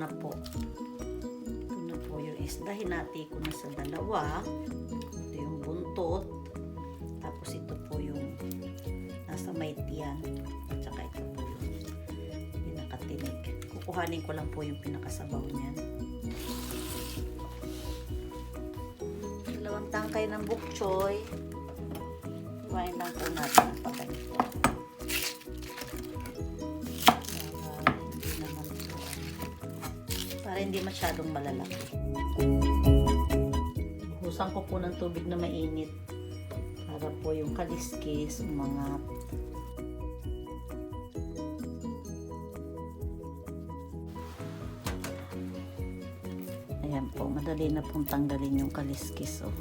na po. Ito na po yung isda. Hinati ko na sa dalawa. Ito yung buntot. Tapos ito po yung nasa may tiyan. At saka ito po yung pinakatinig. Kukuhanin ko lang po yung pinakasabaw niyan. Dalawang tangkay ng bok choy. Iwain lang po natin ang pagganito. Para hindi masyadong malalaki. Husan ko po ng tubig na mainit para po yung kaliskis, umangat. Ayan po, madali na pong tanggalin yung kaliskis. Oh.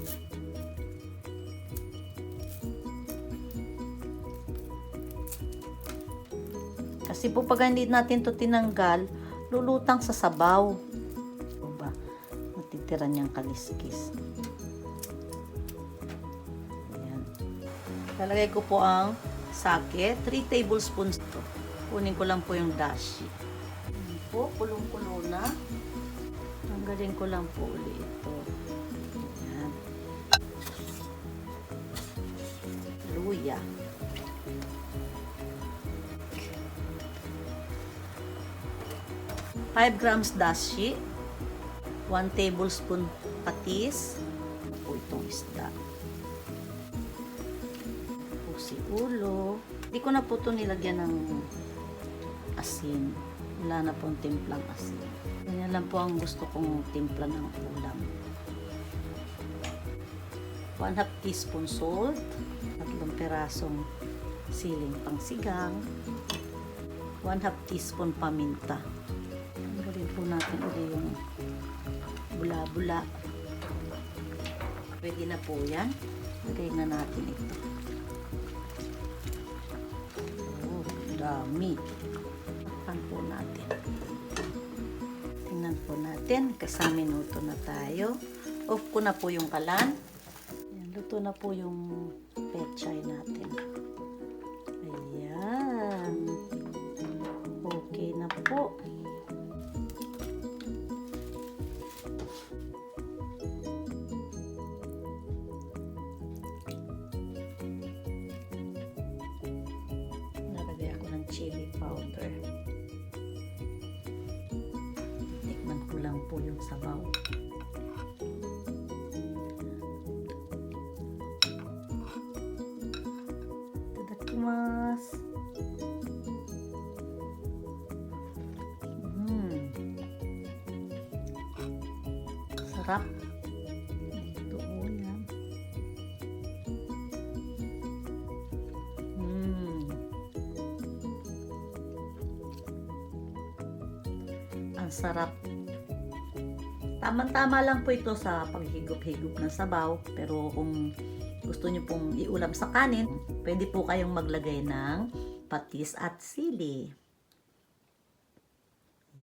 Kasi po pag hindi natin to tinanggal, lulutang sa sabaw. O ba? Matitira niyang kaliskis. Ayan. Lalagay ko po ang sake. 3 tablespoons to. Kunin ko lang po yung dashi. Ayan po, kulong-kulo na. Tanggalin ko lang po ulit ito. Ayan. Luya. 5 grams dashi, 1 tablespoon patis, po itong isda. Po si ulo. Hindi ko na po ito nilagyan ng asin. Wala na pong timplang asin. Ganyan lang po ang gusto kong timpla ng ulam. 1/2 teaspoon salt, 3 perasong siling pangsigang, 1/2 teaspoon paminta. Tanggalin po natin ulit yung bula-bula. Pwede na po yan. Lagay na natin ito. Oh, dami. Takpan po natin. Tingnan po natin. Kasama minuto na tayo. Off ko na po yung kalan. Ayan, luto na po yung pechay natin. Ayan. Okay na po. Nalagay ako ng chili powder. Tikman ko lang po yung sabaw. Itadakimasu. Sarap. Ito ulam. Ang sarap. Tama-tama lang po ito sa paghigop-higop ng sabaw. Pero kung gusto nyo pong iulam sa kanin, pwede po kayong maglagay ng patis at sili.